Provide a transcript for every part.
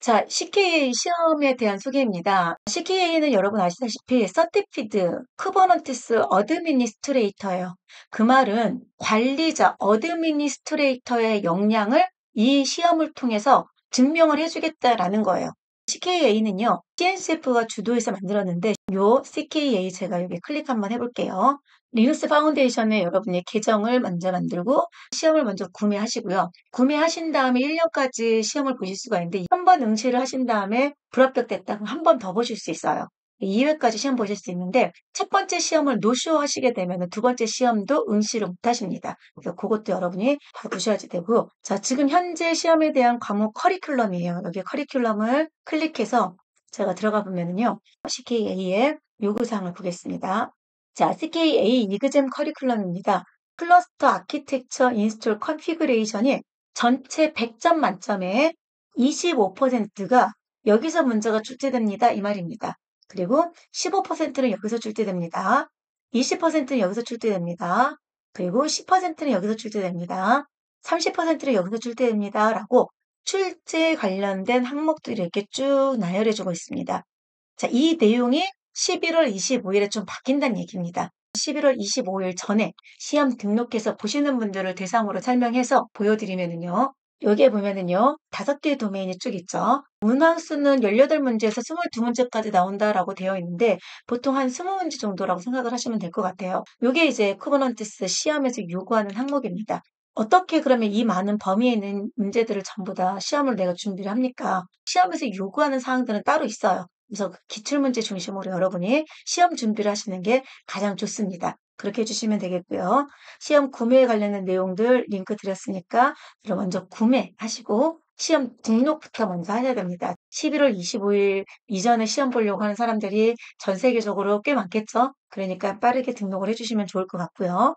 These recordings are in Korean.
자, CKA 시험에 대한 소개입니다. CKA는 여러분 아시다시피 서티피드 쿠버넌티스 어드미니스트레이터예요. 그 말은 관리자 어드미니스트레이터의 역량을 이 시험을 통해서 증명을 해주겠다라는 거예요. CKA는요, CNCF가 주도해서 만들었는데 요 CKA 제가 여기 클릭 한번 해볼게요. 리눅스 파운데이션에 여러분이 계정을 먼저 만들고 시험을 먼저 구매하시고요. 구매하신 다음에 1년까지 시험을 보실 수가 있는데 한 번 응시를 하신 다음에 불합격됐다 그럼 한 번 더 보실 수 있어요. 2회까지 시험 보실 수 있는데 첫 번째 시험을 노쇼 하시게 되면 두 번째 시험도 응시를 못 하십니다. 그래서 그것도 여러분이 봐두셔야 되고요. 자, 지금 현재 시험에 대한 과목 커리큘럼이에요. 여기 커리큘럼을 클릭해서 제가 들어가 보면은요. CKA의 요구사항을 보겠습니다. 자, CKA 이그잼 커리큘럼입니다. 클러스터 아키텍처 인스톨 컨피그레이션이 전체 100점 만점에 25%가 여기서 문제가 출제됩니다. 이 말입니다. 그리고 15%는 여기서 출제됩니다. 20%는 여기서 출제됩니다. 그리고 10%는 여기서 출제됩니다. 30%는 여기서 출제됩니다. 라고 출제 관련된 항목들이 이렇게 쭉 나열해주고 있습니다. 자, 이 내용이 11월 25일에 좀 바뀐다는 얘기입니다. 11월 25일 전에 시험 등록해서 보시는 분들을 대상으로 설명해서 보여드리면은요. 여기에 보면은요. 5개의 도메인이 쭉 있죠. 문항수는 18문제에서 22문제까지 나온다라고 되어 있는데 보통 한 20문제 정도라고 생각을 하시면 될 것 같아요. 이게 이제 쿠버넌티스 시험에서 요구하는 항목입니다. 어떻게 그러면 이 많은 범위에 있는 문제들을 전부 다 시험을 내가 준비를 합니까? 시험에서 요구하는 사항들은 따로 있어요. 그래서 기출문제 중심으로 여러분이 시험 준비를 하시는 게 가장 좋습니다. 그렇게 해주시면 되겠고요. 시험 구매에 관련된 내용들 링크 드렸으니까 그럼 먼저 구매하시고 시험 등록부터 먼저 하셔야 됩니다. 11월 25일 이전에 시험 보려고 하는 사람들이 전 세계적으로 꽤 많겠죠? 그러니까 빠르게 등록을 해주시면 좋을 것 같고요.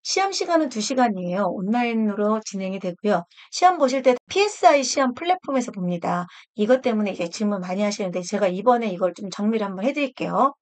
시험 시간은 2시간이에요. 온라인으로 진행이 되고요. 시험 보실 때 PSI 시험 플랫폼에서 봅니다. 이것 때문에 이제 질문 많이 하시는데 제가 이번에 이걸 좀 정리를 한번 해드릴게요.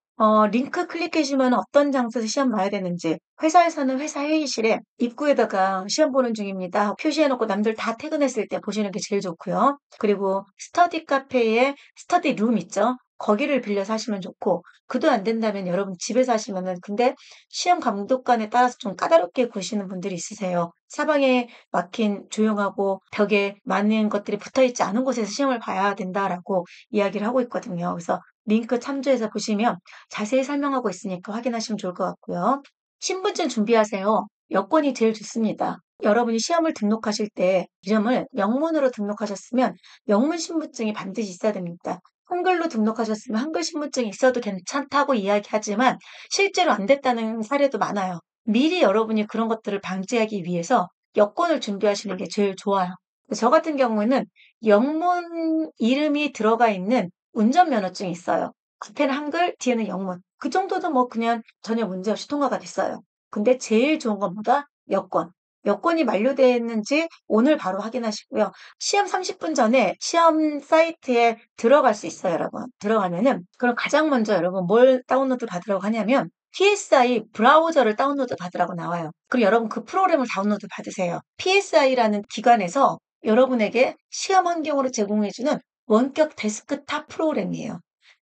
링크 클릭해주면 어떤 장소에서 시험 봐야 되는지, 회사에서는 회사 회의실에 입구에다가 시험 보는 중입니다. 표시해놓고 남들 다 퇴근했을 때 보시는 게 제일 좋고요. 그리고 스터디 카페에 스터디 룸 있죠? 거기를 빌려서 하시면 좋고, 그도 안 된다면 여러분 집에서 하시면은, 근데 시험 감독관에 따라서 좀 까다롭게 구시는 분들이 있으세요. 사방에 막힌 조용하고 벽에 많은 것들이 붙어있지 않은 곳에서 시험을 봐야 된다라고 이야기를 하고 있거든요. 그래서 링크 참조해서 보시면 자세히 설명하고 있으니까 확인하시면 좋을 것 같고요. 신분증 준비하세요. 여권이 제일 좋습니다. 여러분이 시험을 등록하실 때 이름을 영문으로 등록하셨으면 영문 신분증이 반드시 있어야 됩니다. 한글로 등록하셨으면 한글 신분증이 있어도 괜찮다고 이야기하지만 실제로 안 됐다는 사례도 많아요. 미리 여러분이 그런 것들을 방지하기 위해서 여권을 준비하시는 게 제일 좋아요. 저 같은 경우에는 영문 이름이 들어가 있는 운전면허증이 있어요. 앞에는 한글, 뒤에는 영문. 그 정도도 뭐 그냥 전혀 문제없이 통과가 됐어요. 근데 제일 좋은 건 뭐다? 여권. 여권이 만료됐는지 오늘 바로 확인하시고요. 시험 30분 전에 시험 사이트에 들어갈 수 있어요, 여러분. 들어가면은, 그럼 가장 먼저 여러분 뭘 다운로드 받으라고 하냐면, PSI 브라우저를 다운로드 받으라고 나와요. 그럼 여러분 그 프로그램을 다운로드 받으세요. PSI라는 기관에서 여러분에게 시험 환경으로 제공해주는 원격 데스크탑 프로그램이에요.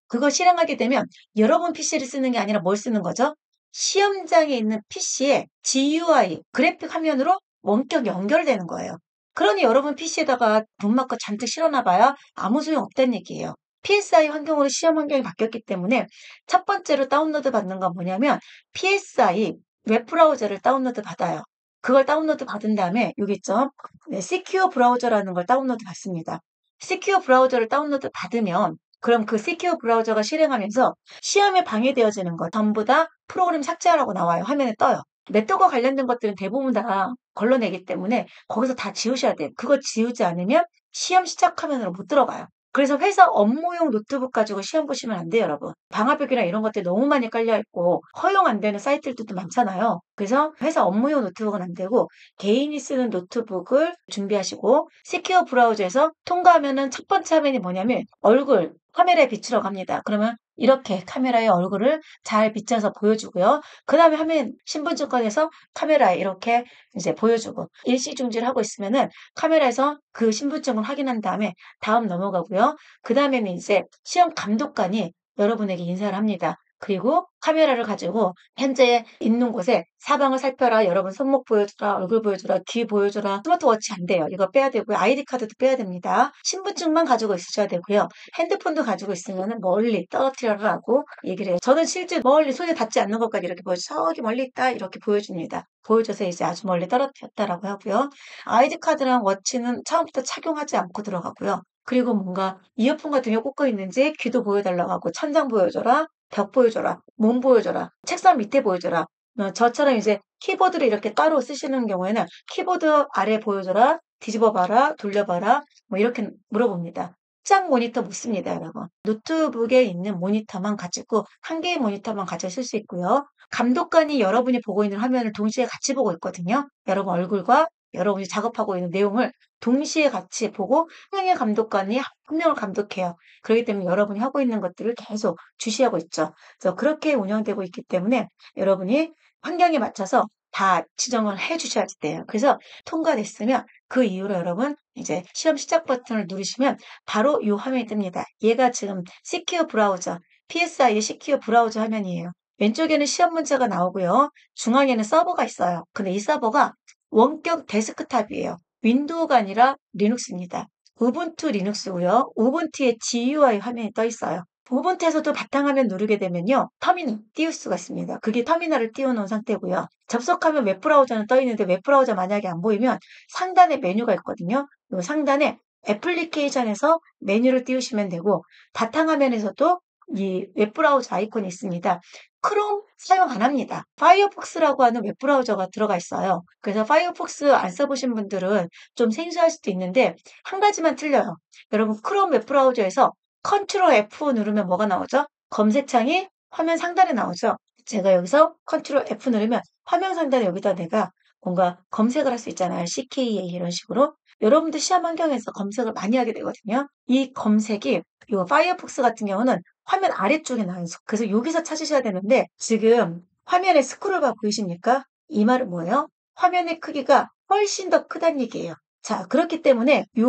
그거 실행하게 되면 여러분 PC를 쓰는 게 아니라 뭘 쓰는 거죠? 시험장에 있는 PC에 GUI, 그래픽 화면으로 원격 연결되는 거예요. 그러니 여러분 PC에다가 문마커 잔뜩 실어놔봐야 아무 소용 없다는 얘기예요. PSI 환경으로 시험 환경이 바뀌었기 때문에 첫 번째로 다운로드 받는 건 뭐냐면 PSI 웹브라우저를 다운로드 받아요. 그걸 다운로드 받은 다음에 여기 있죠? 네, 시큐어 브라우저라는 걸 다운로드 받습니다. 시큐어 브라우저를 다운로드 받으면 그럼 그 시큐어 브라우저가 실행하면서 시험에 방해되어지는 것 전부 다 프로그램 삭제하라고 나와요. 화면에 떠요. 네트워크 관련된 것들은 대부분 다 걸러내기 때문에 거기서 다 지우셔야 돼요. 그거 지우지 않으면 시험 시작 화면으로 못 들어가요. 그래서 회사 업무용 노트북 가지고 시험 보시면 안 돼요, 여러분. 방화벽이나 이런 것들 너무 많이 깔려있고 허용 안 되는 사이트들도 많잖아요. 그래서 회사 업무용 노트북은 안 되고 개인이 쓰는 노트북을 준비하시고 시큐어 브라우저에서 통과하면은 첫 번째 화면이 뭐냐면 얼굴 카메라에 비추라고 합니다. 그러면 이렇게 카메라에 얼굴을 잘 비춰서 보여주고요. 그 다음에 화면 신분증 꺼내서 카메라에 이렇게 이제 보여주고 일시중지를 하고 있으면은 카메라에서 그 신분증을 확인한 다음에 다음 넘어가고요. 그 다음에는 이제 시험 감독관이 여러분에게 인사를 합니다. 그리고 카메라를 가지고 현재 있는 곳에 사방을 살펴라. 여러분 손목 보여주라. 얼굴 보여주라. 귀 보여주라. 스마트워치 안 돼요. 이거 빼야 되고요. 아이디 카드도 빼야 됩니다. 신분증만 가지고 있으셔야 되고요. 핸드폰도 가지고 있으면 멀리 떨어뜨려라고 얘기를 해요. 저는 실제 멀리 손에 닿지 않는 것까지 이렇게 저기 멀리 있다 이렇게 보여줍니다. 보여줘서 이제 아주 멀리 떨어뜨렸다라고 하고요. 아이디 카드랑 워치는 처음부터 착용하지 않고 들어가고요. 그리고 뭔가 이어폰 같은 게 꽂고 있는지 귀도 보여달라고 하고 천장 보여줘라. 벽 보여줘라. 몸 보여줘라. 책상 밑에 보여줘라. 저처럼 이제 키보드를 이렇게 따로 쓰시는 경우에는 키보드 아래 보여줘라. 뒤집어 봐라. 돌려봐라. 뭐 이렇게 물어봅니다. 짱 모니터 못 씁니다, 여러분. 노트북에 있는 모니터만 가지고 한 개의 모니터만 가지고 쓸 수 있고요. 감독관이 여러분이 보고 있는 화면을 동시에 같이 보고 있거든요. 여러분 얼굴과 여러분이 작업하고 있는 내용을 동시에 같이 보고 한 명의 감독관이 한 명을 감독해요. 그렇기 때문에 여러분이 하고 있는 것들을 계속 주시하고 있죠. 그래서 그렇게 운영되고 있기 때문에 여러분이 환경에 맞춰서 다 지정을 해 주셔야 돼요. 그래서 통과됐으면 그 이후로 여러분 이제 시험 시작 버튼을 누르시면 바로 이 화면이 뜹니다. 얘가 지금 시큐어 브라우저, PSI의 시큐어 브라우저 화면이에요. 왼쪽에는 시험 문제가 나오고요. 중앙에는 서버가 있어요. 근데 이 서버가 원격 데스크탑이에요. 윈도우가 아니라 리눅스입니다. 우분투 리눅스고요. 우분투의 GUI 화면이 떠 있어요. 우분투에서도 바탕화면 누르게 되면요. 터미널 띄울 수가 있습니다. 그게 터미널을 띄워놓은 상태고요. 접속하면 웹브라우저는 떠 있는데 웹브라우저 만약에 안 보이면 상단에 메뉴가 있거든요. 이 상단에 애플리케이션에서 메뉴를 띄우시면 되고 바탕화면에서도 이 웹브라우저 아이콘이 있습니다. 크롬 사용 안 합니다. 파이어폭스라고 하는 웹브라우저가 들어가 있어요. 그래서 파이어폭스 안 써보신 분들은 좀 생소할 수도 있는데 한 가지만 틀려요. 여러분 크롬 웹브라우저에서 컨트롤 F 누르면 뭐가 나오죠? 검색창이 화면 상단에 나오죠. 제가 여기서 컨트롤 F 누르면 화면 상단에 여기다 내가 뭔가 검색을 할 수 있잖아요. CKA 이런 식으로. 여러분들 시험 환경에서 검색을 많이 하게 되거든요. 이 검색이 이 파이어폭스 같은 경우는 화면 아래쪽에 나와요. 그래서 여기서 찾으셔야 되는데 지금 화면에 스크롤바 보이십니까? 이 말은 뭐예요? 화면의 크기가 훨씬 더 크다는 얘기예요. 자, 그렇기 때문에 이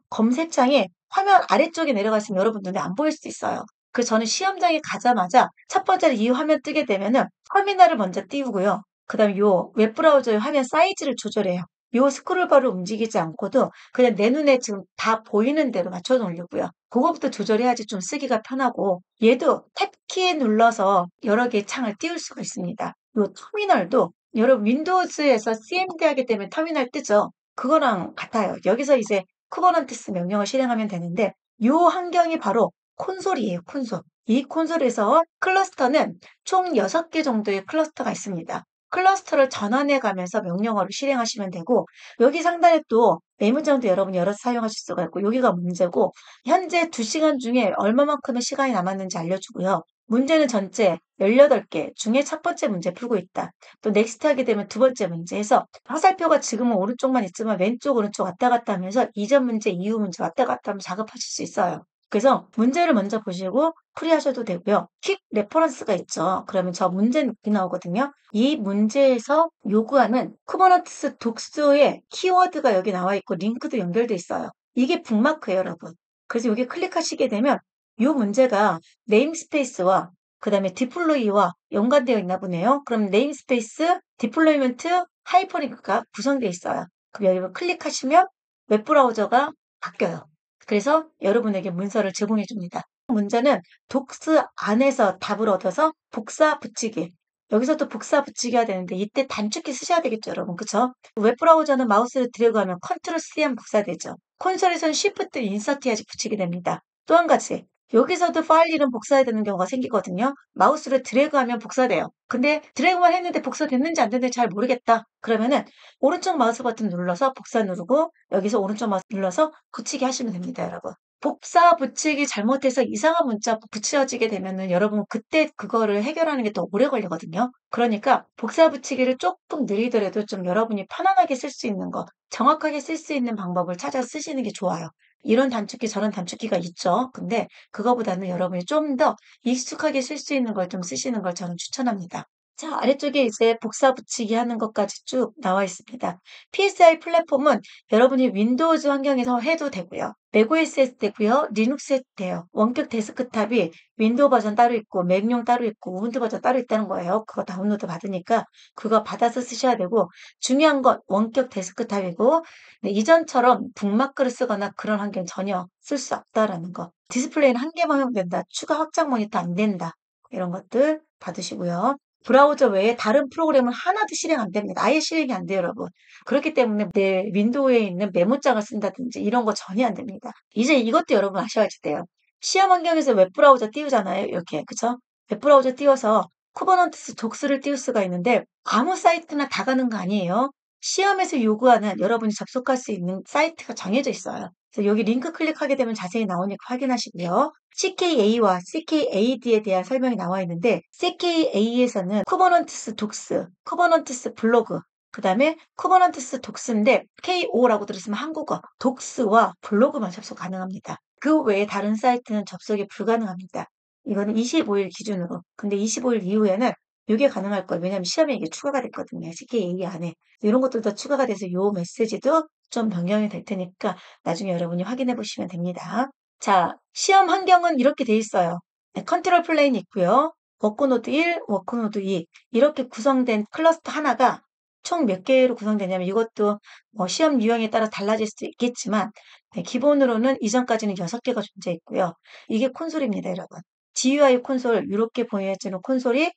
검색창에 화면 아래쪽에 내려갔으면 여러분 눈에 안 보일 수 있어요. 그래서 저는 시험장에 가자마자 첫 번째로 이 화면 뜨게 되면은 터미널을 먼저 띄우고요. 그 다음에 이 웹브라우저의 화면 사이즈를 조절해요. 요 스크롤바를 움직이지 않고도 그냥 내 눈에 지금 다 보이는 대로 맞춰 놓으려고요. 그거부터 조절해야지 좀 쓰기가 편하고 얘도 탭키 눌러서 여러 개의 창을 띄울 수가 있습니다. 요 터미널도 여러분 윈도우즈에서 CMD 하게 되면 터미널 뜨죠. 그거랑 같아요. 여기서 이제 쿠버넌티스 명령을 실행하면 되는데 요 환경이 바로 콘솔이에요. 콘솔. 이 콘솔에서 클러스터는 총 6개 정도의 클러스터가 있습니다. 클러스터를 전환해 가면서 명령어를 실행하시면 되고 여기 상단에 또 메모장도 여러분이 열어서 사용하실 수가 있고 여기가 문제고 현재 2시간 중에 얼마만큼의 시간이 남았는지 알려주고요. 문제는 전체 18개 중에 첫 번째 문제 풀고 있다. 또 넥스트 하게 되면 두 번째 문제 해서 화살표가 지금은 오른쪽만 있지만 왼쪽 오른쪽 왔다 갔다 하면서 이전 문제 이후 문제 왔다 갔다 하면서 작업하실 수 있어요. 그래서 문제를 먼저 보시고 풀이하셔도 되고요. 퀵 레퍼런스가 있죠. 그러면 저 문제는 이렇게 나오거든요. 이 문제에서 요구하는 쿠버넌티스 독스의 키워드가 여기 나와 있고 링크도 연결돼 있어요. 이게 북마크예요, 여러분. 그래서 여기 클릭하시게 되면 이 문제가 네임스페이스와 그 다음에 디플로이와 연관되어 있나 보네요. 그럼 네임스페이스, 디플로이먼트, 하이퍼링크가 구성되어 있어요. 그럼 여기 클릭하시면 웹브라우저가 바뀌어요. 그래서 여러분에게 문서를 제공해 줍니다. 문제는 독스 안에서 답을 얻어서 복사 붙이기. 여기서 또 복사 붙이기 해야 되는데 이때 단축키 쓰셔야 되겠죠, 여러분. 그쵸? 웹브라우저는 마우스를 드래그하면 컨트롤 C 하면 복사되죠. 콘솔에서는 Shift 인서트 해야지 붙이게 됩니다. 또 한 가지. 여기서도 파일 이름 복사해야 되는 경우가 생기거든요. 마우스를 드래그하면 복사돼요. 근데 드래그만 했는데 복사됐는지 안 됐는지 잘 모르겠다. 그러면은 오른쪽 마우스 버튼 눌러서 복사 누르고 여기서 오른쪽 마우스 눌러서 붙이기 하시면 됩니다, 여러분. 복사 붙이기 잘못해서 이상한 문자 붙여지게 되면은 여러분 그때 그거를 해결하는 게 더 오래 걸리거든요. 그러니까 복사 붙이기를 조금 느리더라도 좀 여러분이 편안하게 쓸 수 있는 거, 정확하게 쓸 수 있는 방법을 찾아 쓰시는 게 좋아요. 이런 단축키 저런 단축키가 있죠. 근데 그거보다는 여러분이 좀 더 익숙하게 쓸 수 있는 걸 좀 쓰시는 걸 저는 추천합니다. 자, 아래쪽에 이제 복사 붙이기 하는 것까지 쭉 나와 있습니다. PSI 플랫폼은 여러분이 윈도우즈 환경에서 해도 되고요. 맥OS 해도 되고요. 리눅스 해도 돼요. 원격 데스크탑이 윈도우 버전 따로 있고 맥용 따로 있고 우분투 버전 따로 있다는 거예요. 그거 다운로드 받으니까 그거 받아서 쓰셔야 되고 중요한 건 원격 데스크탑이고 네, 이전처럼 북마크를 쓰거나 그런 환경 전혀 쓸 수 없다라는 거. 디스플레이는 한 개만 하면 된다. 추가 확장 모니터 안 된다. 이런 것들 받으시고요. 브라우저 외에 다른 프로그램은 하나도 실행 안 됩니다. 아예 실행이 안 돼요, 여러분. 그렇기 때문에 내 윈도우에 있는 메모장을 쓴다든지 이런 거 전혀 안 됩니다. 이제 이것도 여러분 아셔야 돼요. 시험 환경에서 웹브라우저 띄우잖아요. 이렇게. 그쵸? 웹브라우저 띄워서 쿠버넌트스 독스를 띄울 수가 있는데 아무 사이트나 다 가는 거 아니에요. 시험에서 요구하는 여러분이 접속할 수 있는 사이트가 정해져 있어요. 그래서 여기 링크 클릭하게 되면 자세히 나오니까 확인하시고요. CKA와 CKAD에 대한 설명이 나와 있는데 CKA에서는 쿠버넌트스 독스, 쿠버넌트스 블로그, 그 다음에 쿠버넌트스 독스인데 KO라고 들었으면 한국어, 독스와 블로그만 접속 가능합니다. 그 외에 다른 사이트는 접속이 불가능합니다. 이거는 25일 기준으로. 근데 25일 이후에는 이게 가능할 거예요. 왜냐하면 시험에 이게 추가가 됐거든요. CKA 안에. 이런 것들도 추가가 돼서 요 메시지도 좀 변경이 될 테니까 나중에 여러분이 확인해 보시면 됩니다. 자, 시험 환경은 이렇게 돼 있어요. 네, 컨트롤 플레인 있고요. 워크노드 1, 워크노드 2 이렇게 구성된 클러스터 하나가 총 몇 개로 구성되냐면 이것도 뭐 시험 유형에 따라 달라질 수도 있겠지만 네, 기본으로는 이전까지는 6개가 존재했고요. 이게 콘솔입니다, 여러분. GUI 콘솔 이렇게 보여지는 콘솔이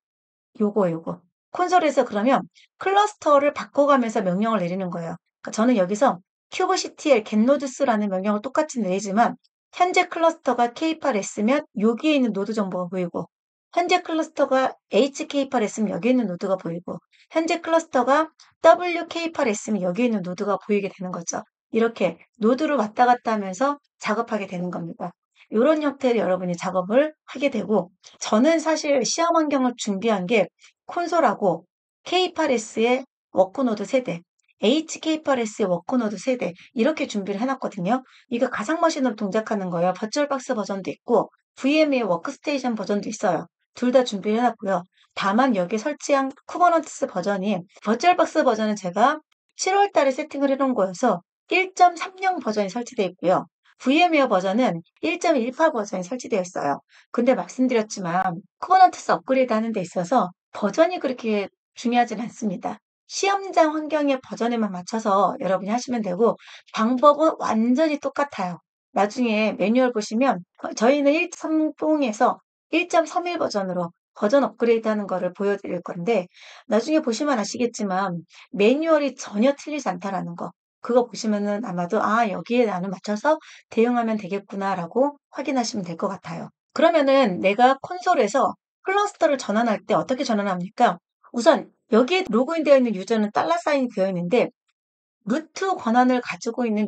요거. 콘솔에서 그러면 클러스터를 바꿔가면서 명령을 내리는 거예요. 그러니까 저는 여기서 kubectl getNodes라는 명령을 똑같이 내리지만 현재 클러스터가 K8S면 여기에 있는 노드 정보가 보이고 현재 클러스터가 HK8S면 여기에 있는 노드가 보이고 현재 클러스터가 WK8S면 여기에 있는 노드가 보이게 되는 거죠. 이렇게 노드를 왔다 갔다 하면서 작업하게 되는 겁니다. 이런 형태로 여러분이 작업을 하게 되고 저는 사실 시험 환경을 준비한 게 콘솔하고 K8S의 워크노드 세대, HK8S의 워크노드 세대 이렇게 준비를 해놨거든요. 이거 가상머신으로 동작하는 거예요. 버추얼박스 버전도 있고 VM의 워크스테이션 버전도 있어요. 둘 다 준비를 해놨고요. 다만 여기 설치한 쿠버넌티스 버전이 버추얼박스 버전은 제가 7월 달에 세팅을 해놓은 거여서 1.30 버전이 설치되어 있고요. VM웨어 버전은 1.18 버전이 설치되어 있어요. 근데 말씀드렸지만 쿠버넌티스 업그레이드 하는 데 있어서 버전이 그렇게 중요하진 않습니다. 시험장 환경의 버전에만 맞춰서 여러분이 하시면 되고 방법은 완전히 똑같아요. 나중에 매뉴얼 보시면 저희는 1.30에서 1.31 버전으로 버전 업그레이드 하는 거를 보여드릴 건데 나중에 보시면 아시겠지만 매뉴얼이 전혀 틀리지 않다라는 거. 그거 보시면은 아마도 여기에 나는 맞춰서 대응하면 되겠구나라고 확인하시면 될 것 같아요. 그러면은 내가 콘솔에서 클러스터를 전환할 때 어떻게 전환합니까? 우선 여기에 로그인되어 있는 유저는 달러 사인이 되어 있는데 루트 권한을 가지고 있는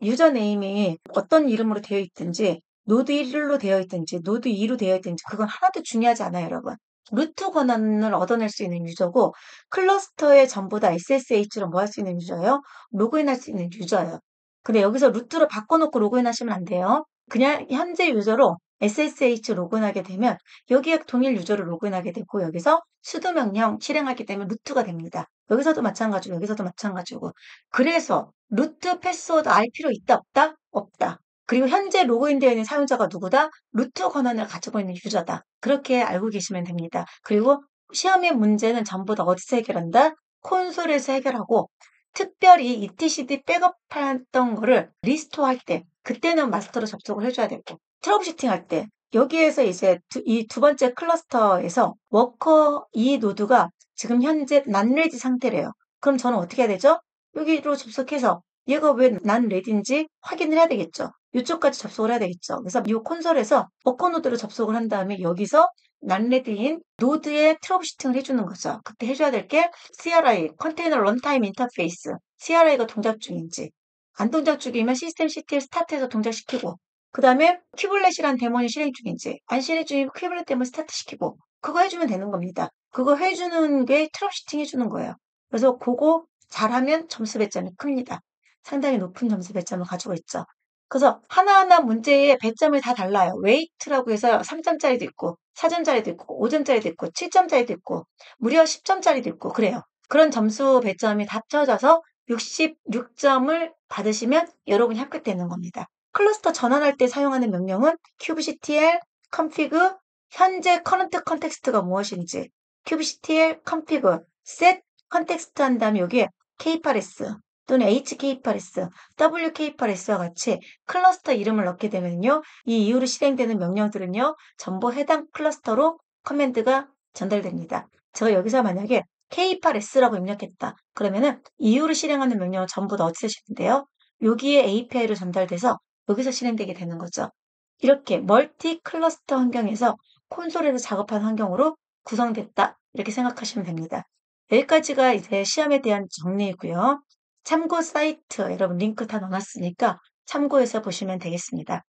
유저 네임이 어떤 이름으로 되어 있든지 노드 1로 되어 있든지 노드 2로 되어 있든지 그건 하나도 중요하지 않아요, 여러분. 루트 권한을 얻어낼 수 있는 유저고 클러스터에 전부 다 SSH로 뭐 할 수 있는 유저예요? 로그인할 수 있는 유저예요. 근데 여기서 루트로 바꿔놓고 로그인하시면 안 돼요. 그냥 현재 유저로 SSH 로그인하게 되면 여기에 동일 유저로 로그인하게 되고 여기서 수도 명령 실행하게 되면 루트가 됩니다. 여기서도 마찬가지고 여기서도 마찬가지고 그래서 루트 패스워드 알 필요 있다 없다? 없다. 그리고 현재 로그인되어 있는 사용자가 누구다? 루트 권한을 가지고 있는 유저다. 그렇게 알고 계시면 됩니다. 그리고 시험의 문제는 전부 다 어디서 해결한다? 콘솔에서 해결하고 특별히 etcd 백업했던 거를 리스토어 할 때 그때는 마스터로 접속을 해줘야 되고 트러블 슈팅 할 때 여기에서 이제 이 두 번째 클러스터에서 워커 2 노드가 지금 현재 난레디 상태래요. 그럼 저는 어떻게 해야 되죠? 여기로 접속해서 얘가 왜 난 레디인지 확인을 해야 되겠죠. 이쪽까지 접속을 해야 되겠죠. 그래서 이 콘솔에서 워커 노드로 접속을 한 다음에 여기서 난 레디인 노드에 트러블 슈팅을 해주는 거죠. 그때 해줘야 될 게 CRI, 컨테이너 런타임 인터페이스, CRI가 동작 중인지 안 동작 중이면 시스템 CTL 스타트해서 동작시키고 그 다음에 큐블렛이란 데몬이 실행 중인지 안 실행 중이면 큐블렛 데몬 스타트시키고 그거 해주면 되는 겁니다. 그거 해주는 게 트러블 슈팅 해주는 거예요. 그래서 그거 잘하면 점수 배점이 큽니다. 상당히 높은 점수 배점을 가지고 있죠. 그래서 하나하나 문제의 배점이 다 달라요. 웨이트라고 해서 3점짜리도 있고 4점짜리도 있고 5점짜리도 있고 7점짜리도 있고 무려 10점짜리도 있고 그래요. 그런 점수 배점이 다 합쳐져서 66점을 받으시면 여러분이 합격되는 겁니다. 클러스터 전환할 때 사용하는 명령은 kubectl config 현재 current context가 무엇인지 kubectl config set context 한 다음에 여기에 kpares 또는 hkpares, wkpares와 같이 클러스터 이름을 넣게 되면요. 이 이후로 실행되는 명령들은요. 전부 해당 클러스터로 커맨드가 전달됩니다. 제가 여기서 만약에 kpares라고 입력했다. 그러면은 이후로 실행하는 명령을 전부 다 어디서 실행돼요? 여기에 API로 전달돼서 여기서 실행되게 되는 거죠. 이렇게 멀티 클러스터 환경에서 콘솔에서 작업한 환경으로 구성됐다. 이렇게 생각하시면 됩니다. 여기까지가 이제 시험에 대한 정리이고요. 참고 사이트 여러분 링크 다 넣어놨으니까 참고해서 보시면 되겠습니다.